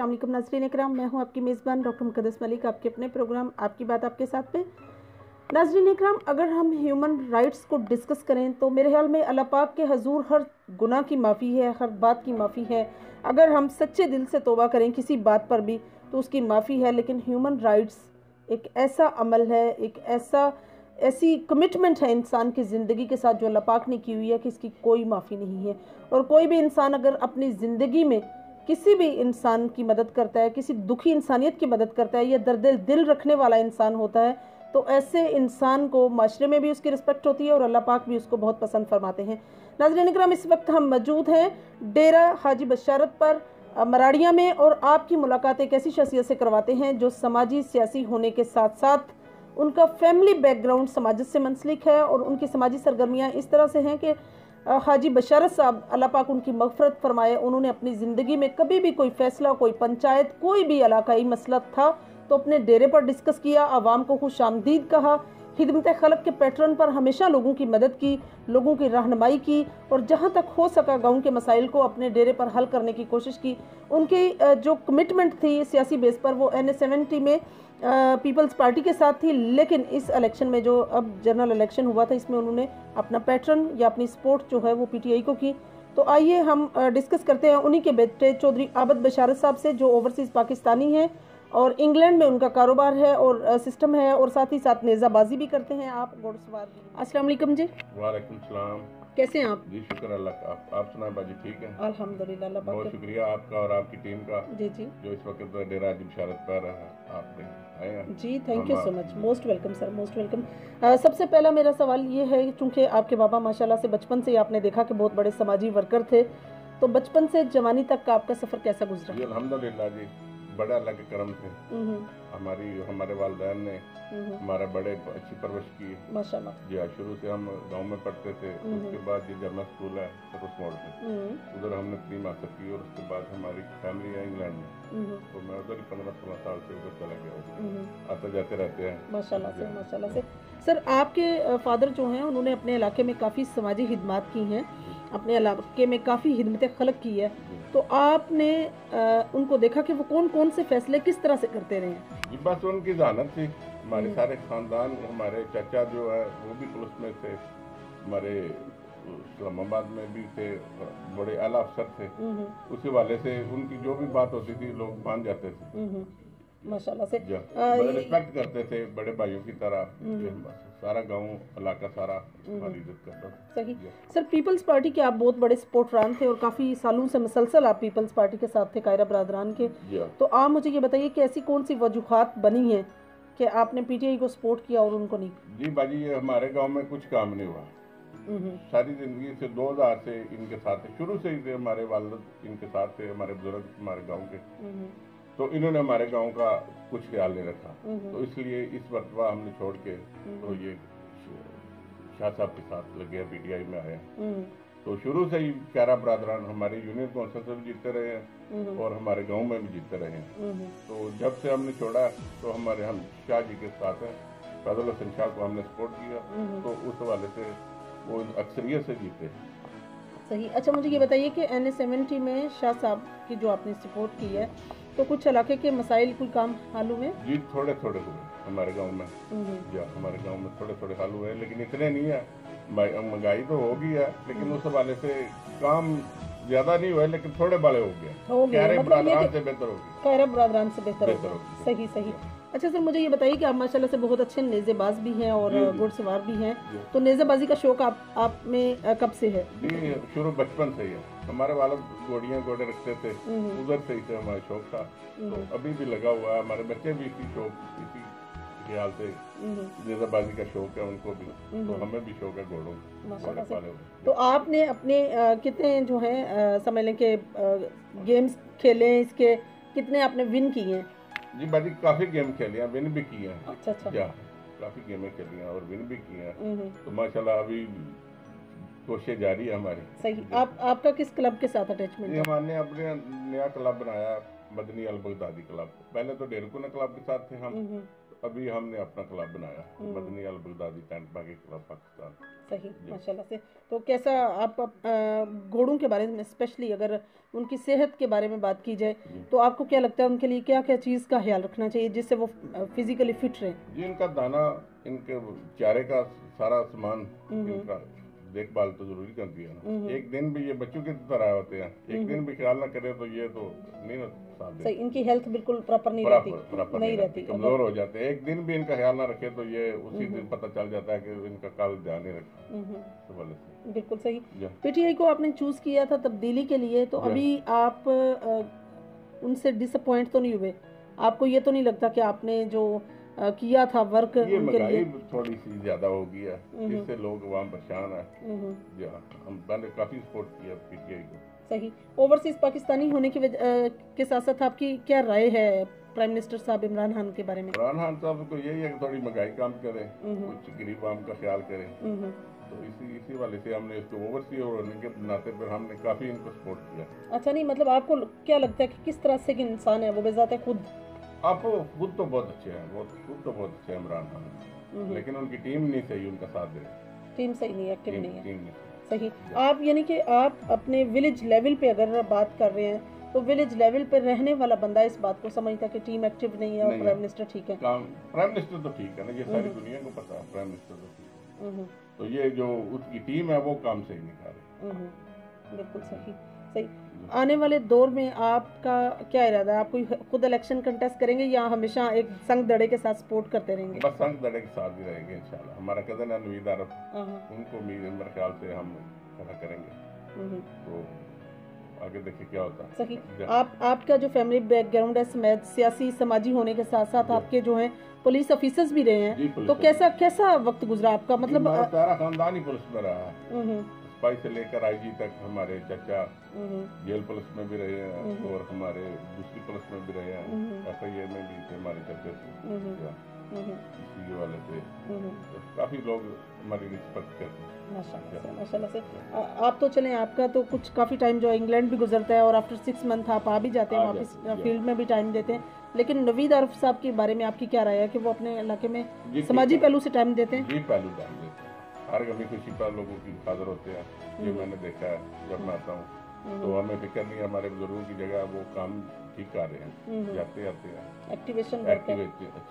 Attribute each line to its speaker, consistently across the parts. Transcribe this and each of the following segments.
Speaker 1: अस्सलाम वालेकुम नाज़रीन इकराम, मैं हूं आपकी मेज़बान डॉक्टर मुक़द्दस मलिक, आपके अपने प्रोग्राम आपकी बात आपके साथ में। नाज़रीन इकराम, अगर हम ह्यूमन राइट्स को डिस्कस करें तो मेरे ख्याल में अल्लाह पाक के हजूर हर गुनाह की माफ़ी है, हर बात की माफ़ी है। अगर हम सच्चे दिल से तौबा करें किसी बात पर भी तो उसकी माफ़ी है। लेकिन ह्यूमन राइट्स एक ऐसा अमल है, एक ऐसी कमिटमेंट है इंसान की ज़िंदगी के साथ जो अल्लाह पाक ने की हुई है कि इसकी कोई माफ़ी नहीं है। और कोई भी इंसान अगर अपनी ज़िंदगी में किसी भी इंसान की मदद करता है, किसी दुखी इंसानियत की मदद करता है या दर्द दिल रखने वाला इंसान होता है, तो ऐसे इंसान को माशरे में भी उसकी रिस्पेक्ट होती है और अल्लाह पाक भी उसको बहुत पसंद फरमाते हैं। नाज़रीन इकराम, इस वक्त हम मौजूद हैं डेरा हाजी बशारत पर मराड़िया में, और आपकी मुलाकात एक ऐसी शख्सियत से करवाते हैं जो समाजी सियासी होने के साथ साथ उनका फैमिली बैकग्राउंड समाज से मुंसलिक है और उनकी समाजी सरगर्मियाँ इस तरह से हैं कि हाजी बशारत साहब अल्लाह पाक उनकी मग़फ़िरत फरमाए, उन्होंने अपनी ज़िंदगी में कभी भी कोई फ़ैसला, कोई पंचायत, कोई भी इलाकाई मसला था तो अपने डेरे पर डिस्कस किया, आवाम को खुशामदीद कहा, खिदमत खलक के पैटर्न पर हमेशा लोगों की मदद की, लोगों की रहनुमाई की और जहाँ तक हो सका गाँव के मसाइल को अपने डेरे पर हल करने की कोशिश की। उनकी जो कमिटमेंट थी सियासी बेस पर वो NA-70 में पीपल्स पार्टी के साथ थी, लेकिन इस इलेक्शन में जो अब जनरल इलेक्शन हुआ था इसमें उन्होंने अपना पैटर्न या अपनी सपोर्ट जो है वो PTI को की। तो आइए हम डिस्कस करते हैं उन्हीं के बेटे चौधरी आबद बशारत साहब से, जो ओवरसीज़ पाकिस्तानी हैं और इंग्लैंड में उनका कारोबार है और सिस्टम है, और साथ ही साथ नेज़ाबाजी भी करते हैं, आप घुड़सवार भी। अस्सलाम वालेकुम जी।
Speaker 2: वालेकुम सलाम।
Speaker 1: कैसे हैं आप?
Speaker 2: जी शुक्र अल्लाह का। आप सुनाए बाजी? ठीक है
Speaker 1: अल्हम्दुलिल्लाह। अल्लाह पाक
Speaker 2: बहुत शुक्रिया आपका और आपकी टीम का
Speaker 1: जी जी
Speaker 2: जो इस वक्त डेरा हाजी बशारत पर आपने आए हैं।
Speaker 1: जी, thank you so much, most welcome sir, most welcome. सबसे पहला मेरा सवाल ये है, चूँकि आपके बाबा माशाल्लाह से बचपन से ही आपने देखा कि बहुत बड़े समाजी वर्कर थे, तो बचपन से जवानी तक का आपका सफ़र कैसा गुजरा?
Speaker 2: जी अल्हम्दुलिल्लाह जी, बड़ा अल्लाह के करम से हमारे वालिदैन ने हमारा बड़े अच्छी परवरिश की
Speaker 1: माशाल्लाह।
Speaker 2: जी हाँ, शुरू से हम गांव में पढ़ते थे, उसके बाद ये जर्नल स्कूल है सर्विस मोड़ पे, उधर हमने तलीम हासिल की और उसके बाद हमारी फैमिली है इंग्लैंड में, तो मैं उधर ही 15-16 साल से उधर चला गया, आते जाते रहते हैं
Speaker 1: माशाल्लाह से, माशाल्लाह से। सर, आपके फादर जो हैं उन्होंने अपने इलाके में काफ़ी समाजी खिदमत की हैं, अपने इलाके में काफ़ी खिदमत खलक की है, तो आपने उनको देखा कि वो कौन कौन से फैसले किस तरह से करते रहे?
Speaker 2: जी बस उनकी जहानत थी, हमारे सारे खानदान, हमारे चाचा जो है वो भी पुलिस में थे, हमारे इस्लामाबाद में भी थे, बड़े आला अफसर थे, उसी वाले से उनकी जो भी बात होती थी लोग मान जाते थे
Speaker 1: माशाल्लाह से,
Speaker 2: बड़े रिस्पेक्ट करते थे, बड़े भाइयों की तरह। सारा गांव इलाका सारा हमारी इज्जत करता था।
Speaker 1: सही। सर, पीपल्स पार्टी के आप बहुत बड़े सपोर्टरान थे और काफ़ी सालों से मुसलसल आप पीपल्स पार्टी के साथ थे, कायरा बरादरान के, तो आप मुझे ये बताइए कि ऐसी कौन सी वजूहात बनी है कि आपने PTI को सपोर्ट किया और उनको नहीं?
Speaker 2: जी बाजी, ये हमारे गांव में कुछ काम नहीं हुआ, सारी जिंदगी से 2000 से इनके साथ थे, शुरू से ही थे, हमारे वालिद इनके साथ थे, हमारे बुजुर्ग हमारे गांव के, तो इन्होंने हमारे गांव का कुछ ख्याल नहीं रखा, तो इसलिए इस मरतबा हमने छोड़ के तो ये शाह साहब के साथ लगे PTI में आए। तो शुरू से ही कायरा बरादरान हमारे यूनियन कौंसिल से भी जीतते रहे हैं और हमारे गांव में भी जीतते रहे हैं। तो जब से हमने छोड़ा तो हम शाह जी के साथ हैं, फैजल हसन शाह को हमने सपोर्ट किया, तो उस हवाले से वो अक्सरियत से जीते।
Speaker 1: सही। अच्छा, मुझे ये बताइए कि NA-70 में शाह साहब की जो आपने सपोर्ट की है, तो कुछ इलाके के मसाइल कोई काम हल हुए? जी
Speaker 2: थोड़े थोड़े हुए हमारे गांव में, या हमारे गांव में थोड़े थोड़े हल हुए, लेकिन इतने नहीं है। महंगाई तो हो गई है, लेकिन उस हवाले से काम ज्यादा नहीं हुआ, लेकिन थोड़े बड़े हो गए, कायरा बरादरान से बेहतर हो गए,
Speaker 1: कायरा बरादरान से बेहतर हो गए। सही सही। अच्छा सर, मुझे ये बताइए कि आप माशाल्लाह से बहुत अच्छे नेज़ेबाज भी हैं और घुड़सवार भी हैं, तो नेज़ेबाजी का शौक आप में कब से है?
Speaker 2: जी शुरू बचपन से ही है, हमारे वालिद घोड़े रखते थे, उधर से ही से हमारा शौक था, तो अभी भी लगा हुआ है, हमारे बच्चे भी इसी ख्याल से नेज़ेबाजी का शौक है उनको भी, तो हमें भी शौक है घोड़ों का।
Speaker 1: तो आपने अपने कितने जो है समझ लें कि गेम्स खेले, इसके कितने आपने विन किए हैं?
Speaker 2: जी बाजी, काफी गेम खेले हैं, विन भी किए हैं।
Speaker 1: अच्छा अच्छा।
Speaker 2: काफी गेमें खेली हैं और विन भी किए हैं, तो माशाल्लाह अभी कोशिश जारी है हमारी।
Speaker 1: सही। आपका किस क्लब के साथ अटैचमेंट है?
Speaker 2: हमने अपने नया क्लब बनाया, मदनी अल बगदादी क्लब। पहले तो डेरकुना क्लब के साथ थे हम, अभी हमने अपना क्लब बनाया, मदनी अल बगदादी टेंट बागी क्लब पाकिस्तान।
Speaker 1: सही, माशाल्लाह से। तो कैसा आप घोड़ों के बारे में स्पेशली अगर उनकी सेहत के बारे में बात की जाए तो आपको क्या लगता है उनके लिए क्या क्या चीज़ का ख्याल रखना चाहिए जिससे वो फिजिकली फिट रहे?
Speaker 2: जी, इनका दाना, इनके चारे का सारा सामान, इनका देखभाल तो जरूरी करती है ना। एक दिन भी ये बच्चों की तरह होते हैं, एक दिन भी ख्याल ना करे तो ये तो नहीं ना साथ
Speaker 1: सही, इनकी हेल्थ बिल्कुल प्रॉपर नहीं रहती,
Speaker 2: कमजोर हो जाते हैं। एक दिन भी इनका ख्याल ना रखे तो ये उसी दिन पता चल जाता है कि इनका कल ध्यान नहीं रखा।
Speaker 1: बिल्कुल सही। पीटीआई को आपने चूज किया था तब्दीली के लिए, तो अभी आप उनसे डिसअपॉइंट तो नहीं हुए? आपको ये तो नहीं लगता कि आपने जो किया था वर्क उनके लिए
Speaker 2: थोड़ी सी ज्यादा हो गई है, इससे लोग वहाँ परेशान है। हमने काफी सपोर्ट किया पीटीआई को।
Speaker 1: सही। ओवरसीज पाकिस्तानी होने की के साथ साथ आपकी क्या राय है प्राइम मिनिस्टर साहब इमरान खान के बारे में?
Speaker 2: इमरान खान साहब को यही है कि थोड़ी महंगाई कम करें, कुछ गरीब आम का ख्याल करें, तो इसी वाले से हमने इसको ओवरसीज होने के नाते पर हमने काफी इनको सपोर्ट किया।
Speaker 1: अच्छा, नहीं मतलब आपको क्या लगता है कि किस तरह से इंसान है वो बेजाते खुद?
Speaker 2: आप खुद तो बहुत अच्छे हैं, खुद तो बहुत अच्छे हैं इमरान खान, लेकिन उनकी टीम नहीं सही, उनका साथ दे।
Speaker 1: टीम सही नहीं, एक्टिव नहीं है।
Speaker 2: टीम नहीं
Speaker 1: सही। आप यानी कि आप अपने विलेज लेवल पे अगर बात कर रहे हैं तो विलेज लेवल पे रहने वाला बंदा इस बात को समझता है कि टीम एक्टिव नहीं है और प्राइम मिनिस्टर ठीक है।
Speaker 2: प्राइम मिनिस्टर तो ठीक है ना, ये सारी दुनिया को पता है प्राइम मिनिस्टर तो ठीक है, तो ये जो उसकी टीम है वो काम सही नहीं कर रही।
Speaker 1: बिल्कुल सही। सही। आने वाले दौर में आपका क्या इरादा है? आप कोई खुद इलेक्शन कंटेस्ट करेंगे या हमेशा एक संग दड़े के साथ सपोर्ट करते रहेंगे?
Speaker 2: बस संग दड़े के साथ ही रहेंगे इंशाल्लाह। हमारा कजन है नवीद आरफ, उनको मेरे ख्याल से हम खड़ा करेंगे, तो आगे देखिए क्या होता है।
Speaker 1: सही। आपका जो फैमिली बैकग्राउंड है समेत सियासी समाजी होने के साथ साथ आपके जो हैं पुलिस ऑफिसर्स भी रहे हैं, तो कैसा वक्त गुजरा आपका? मतलब
Speaker 2: सारा खानदान ही पुलिस में रहा है, सिपाही से लेकर आईजी तक। हमारे चाचा जेल पुलिस में भी रहे हैं और हमारे दूसरी पुलिस में भी रहे हैं, FIA में भी थे हमारे चाचा इसी वाले से, तो काफी लोग हमारी रिस्पेक्ट करते हैं।
Speaker 1: माशाल्लाह से। आप तो चलें, आपका तो कुछ काफ़ी टाइम जो इंग्लैंड भी गुजरता है और आफ्टर 6 मंथ आप आ भी जाते हैं वापस, फील्ड में भी टाइम देते हैं, लेकिन नवीद आरफ साहब के बारे में आपकी क्या राय है कि वो अपने इलाके में समाजी पहलू से टाइम देते हैं?
Speaker 2: जी, पहलू टाइम देते हैं। हर गमी खुशी पर लोगों की हाजिर होते हैं, ये मैंने देखा है जब मैं आता हूँ, तो हमें फिक्र नहीं, हमारे बुजुर्गों की जगह वो काम ठीक कर रहे हैं, जाते आते हैं,
Speaker 1: एक्टिवेशन
Speaker 2: अच्छी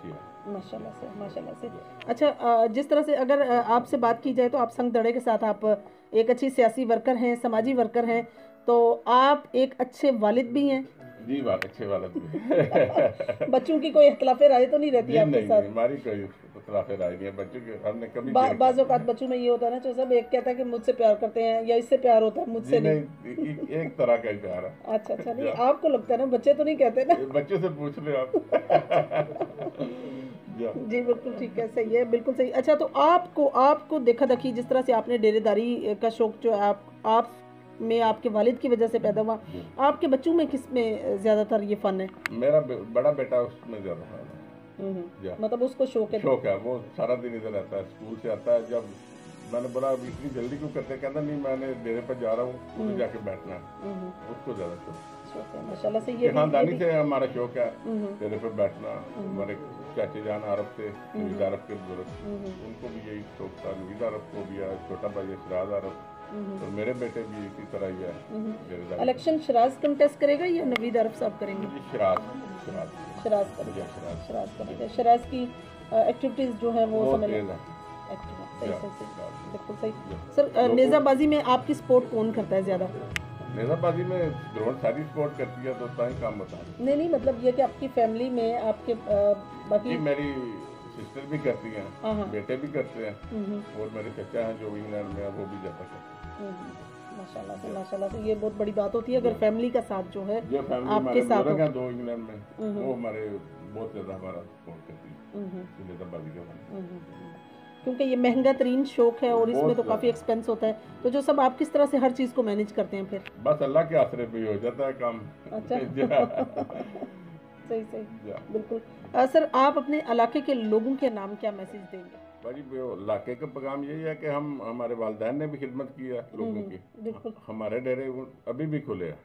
Speaker 2: है
Speaker 1: माशाल्लाह से। अच्छा, जिस तरह से अगर आपसे बात की जाए तो आप संग दड़े के साथ आप एक अच्छी सियासी वर्कर हैं, समाजी वर्कर हैं, तो आप एक अच्छे वालिद भी हैं।
Speaker 2: जी, बात अच्छे वालिद भी।
Speaker 1: बच्चों की कोई इख्तिलाफ राय तो नहीं रहती आपके साथ?
Speaker 2: हमारी कोई इख्तिलाफ राय नहीं है बच्चों के, हमने कभी
Speaker 1: बाज़ औक़ात बच्चों में ये होता है ना, जो सब एक कहता है कि मुझसे प्यार करते हैं या इससे प्यार होता है, मुझसे
Speaker 2: नहीं, एक तरह का ही प्यार है।
Speaker 1: अच्छा, नहीं आपको लगता है ना, बच्चे तो नहीं कहते ना?
Speaker 2: बच्चे से पूछ ले आप।
Speaker 1: जी बिल्कुल ठीक है, सही है, बिल्कुल सही। अच्छा, तो आपको देखा देखी जिस तरह से आपने डेरेदारी का शौक जो आप में आपके वालिद की वजह से पैदा हुआ, आपके बच्चों में किस में ज्यादातर ये फन है?
Speaker 2: मेरा बड़ा बेटा उसमें ज्यादा फन है।
Speaker 1: मतलब उसको शौक
Speaker 2: है, वो सारा दिन इधर रहता है, स्कूल से आता है, जब मैंने बोला इतनी जल्दी क्यों करते, कहता नहीं मैंने डेरे पर जा रहा हूँ, जाके बैठना है, उसको ज्यादा शौक है।
Speaker 1: माशाल्लाह से ये
Speaker 2: खानदानी से हमारा शौक है डेरे पर बैठना। हमारे चाचे जान आरफ थे, नवीद आरफ के बुजुर्ग, उनको भी यही शौक था। नवीद आरफ को भी है, छोटा भाई है शराज आरफ, और मेरे बेटे भी इसी तरह ही है।
Speaker 1: इलेक्शन शराज कंटेस्ट करेगा या नवीद आरफ साहब करेंगे? शराज करेंगे। शराज की एक्टिविटीज जो है वो समझ बिल्कुल सही। सर, नेज़ाबाजी में आपकी सपोर्ट कौन करता है ज्यादा?
Speaker 2: नेज़ाबाजी में ग्राउंड सारी सपोर्ट करती है, तो सारी काम बता
Speaker 1: नहीं मतलब ये कि आपकी फैमिली में आपके बाकी
Speaker 2: मेरी सिस्टर भी करती हैं, बेटे भी करते हैं, और मेरे चाचा हैं जो इंग्लैंड में है वो भी जाता करते हैं।
Speaker 1: माशाल्लाह से ये बहुत बड़ी बात होती है अगर फैमिली का साथ जो है
Speaker 2: आपके साथ हो। दो इंग्लैंड में वो हमारे बहुत ज्यादा हमारा सपोर्ट करती है नेज़ाबाजी के,
Speaker 1: क्योंकि ये महंगा तरीन शौक है और इसमें तो काफ़ी एक्सपेंस होता है, तो जो सब आप किस तरह से हर चीज़ को मैनेज करते हैं फिर?
Speaker 2: बस अल्लाह के आसरे पे हो जाता है काम।
Speaker 1: अच्छा। सही बिल्कुल। सर, आप अपने इलाके के लोगों के नाम क्या मैसेज देंगे?
Speaker 2: भाजी इलाके का पैगाम यही है कि हम हमारे वालिदैन ने भी खिदमत की है लोगों की,
Speaker 1: बिल्कुल
Speaker 2: हमारे डेरे अभी भी खुले हैं।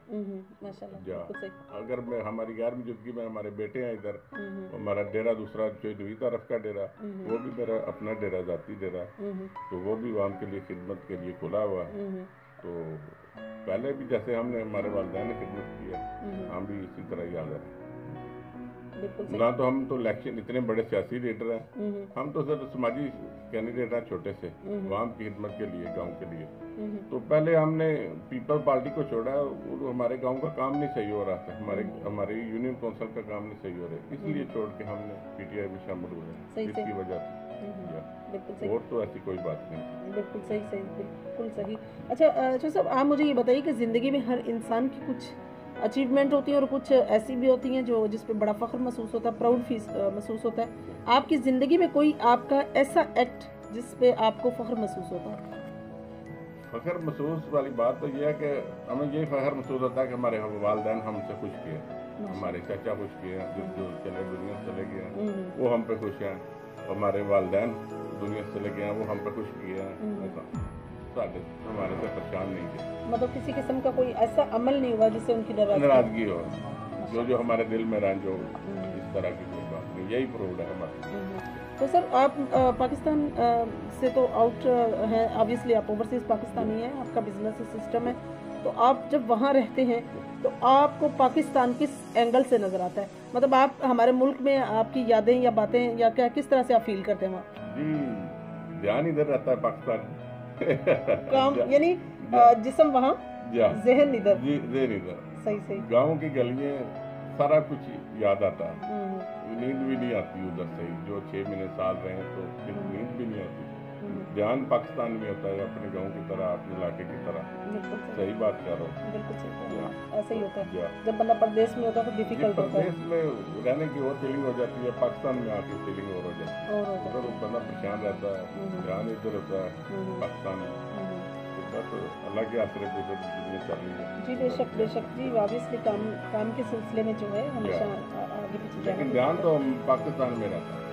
Speaker 1: माशाल्लाह,
Speaker 2: जा
Speaker 1: बिल्कुल सही।
Speaker 2: अगर मैं हमारी गैर मौजूदगी में हमारे बेटे हैं इधर, हमारा डेरा दूसरा चौधरी तरफ का डेरा, वो भी मेरा अपना डेरा जाती डेरा, तो वो भी वहाँ के लिए खिदमत के लिए खुला हुआ है। तो पहले भी जैसे हमने हमारे वालिदैन ने खिदमत की है, हम भी इसी तरह ही हाजिर हैं। ना तो हम तो इलेक्शन इतने बड़े सियासी लीडर हैं, हम तो सिर्फ समाजी कैंडिडेट हैं छोटे से, आवाम की खिदमत के लिए, गांव के लिए। तो पहले हमने पीपल पार्टी को छोड़ा, और हमारे गांव का काम नहीं सही हो रहा था, हमारे यूनियन काउंसिल का काम नहीं सही हो रहा, इसलिए छोड़ के हमने पीटीआई में शामिल हुए, इसकी वजह से। और तो ऐसी कोई बात नहीं।
Speaker 1: बिल्कुल सही, बिल्कुल सही। अच्छा साहब, आप मुझे ये बताइए कि ज़िंदगी में हर इंसान की कुछ अचीवमेंट होती है और कुछ ऐसी भी होती हैं जो जिस पे बड़ा फ़ख्र महसूस होता है, प्राउड महसूस होता है। आपकी ज़िंदगी में कोई आपका ऐसा एक्ट जिस पे आपको फ़ख्र महसूस होता है?
Speaker 2: फ़ख्र महसूस वाली बात तो ये है कि हमें यही फ़ख्र महसूस होता है कि हमारे वालिदैन हमसे खुश किए, हमारे चाचा खुश किए हैं, जो दुनिया से चले गए हैं वो हम पे खुश हैं, हमारे वालिदैन दुनिया से चले गए हैं वो हम पे खुश किए हैं, हमारे से परेशान नहीं थे।
Speaker 1: मतलब किसी किस्म का कोई ऐसा अमल नहीं हुआ जिससे उनकी
Speaker 2: नाराजगी हो, जो हमारे दिल में रंज हो, इस तरह की कोई बात नहीं, यही प्रूव है हमारा।
Speaker 1: तो सर आप पाकिस्तान से तो आउट हैं, ऑब्वियसली आप ओवरसीज पाकिस्तानी हैं, आपका बिजनेस सिस्टम है, तो आप जब वहाँ रहते हैं तो आपको पाकिस्तान किस एंगल से नज़र आता है? मतलब आप हमारे मुल्क में आपकी यादें या बातें या क्या किस तरह से आप फील करते हैं वहाँ?
Speaker 2: जी ध्यान इधर रहता है पाकिस्तान
Speaker 1: काम यानी जिस्म वहाँ, ज़हन इधर। सही।
Speaker 2: गाँव की गलियाँ सारा कुछ याद आता है, नींद भी नहीं आती उधर से, जो 6 महीने साल रहे तो नींद भी नहीं आती। ध्यान पाकिस्तान में होता है, अपने गांव की तरह, अपने इलाके की तरह। सही बात कर रहा हूँ,
Speaker 1: बिल्कुल सही, ऐसा ही होता है। जब बंदा परदेश में होता है तो डिफिकल्ट होता है,
Speaker 2: परदेश में रहने की और फीलिंग हो जाती है, पाकिस्तान में आके फीलिंग और हो जाती है, उधर बंदा परेशान रहता है, ध्यान इधर होता है पाकिस्तान में, तो अल्लाह के आसरे पे दुनिया चल रही है।
Speaker 1: जी बेशक जी, ऑब्वियसली काम के सिलसिले में जो है हमेशा आगे पीछे जाना,
Speaker 2: लेकिन ध्यान तो पाकिस्तान में रहता है।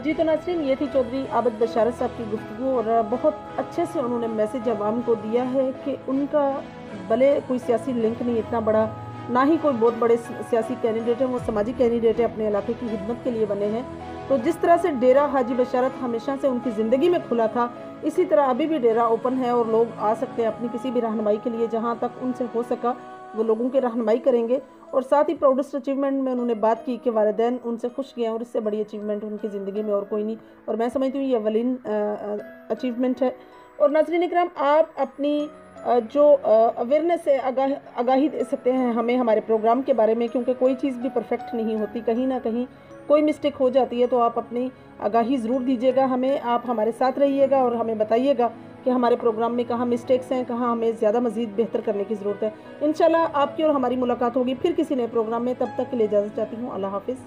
Speaker 1: जी तो नाज़रीन, ये थी चौधरी आबिद बशारत साहब की गुफ्तगू, और बहुत अच्छे से उन्होंने मैसेज अवाम को दिया है कि उनका भले कोई सियासी लिंक नहीं इतना बड़ा, ना ही कोई बहुत बड़े सियासी कैंडिडेट हैं, वो समाजी कैंडिडेट है, अपने इलाके की खिदमत के लिए बने हैं। तो जिस तरह से डेरा हाजी बशारत हमेशा से उनकी ज़िंदगी में खुला था, इसी तरह अभी भी डेरा ओपन है और लोग आ सकते हैं अपनी किसी भी रहनुमाई के लिए, जहाँ तक उनसे हो सका वो लोगों की रहनुमाई करेंगे। और साथ ही प्राउडेस्ट अचीवमेंट में उन्होंने बात की कि वालिदैन उनसे खुश गए, और इससे बड़ी अचीवमेंट उनकी ज़िंदगी में और कोई नहीं, और मैं समझती हूँ ये अवलीन अचीवमेंट है। और नाज़रीन इकराम, आप अपनी जो अवेयरनेस है, आगाही दे सकते हैं हमें हमारे प्रोग्राम के बारे में, क्योंकि कोई चीज़ भी परफेक्ट नहीं होती, कहीं ना कहीं कोई मिस्टेक हो जाती है, तो आप अपनी आगाही ज़रूर दीजिएगा हमें, आप हमारे साथ रहिएगा और हमें बताइएगा कि हमारे प्रोग्राम में कहाँ मिस्टेक्स हैं, कहाँ हमें ज़्यादा मज़ीद बेहतर करने की ज़रूरत है। इंशाल्लाह आपकी और हमारी मुलाकात होगी फिर किसी नए प्रोग्राम में, तब तक के लिए इजाज़त चाहती हूँ। अल्लाह हाफिज़।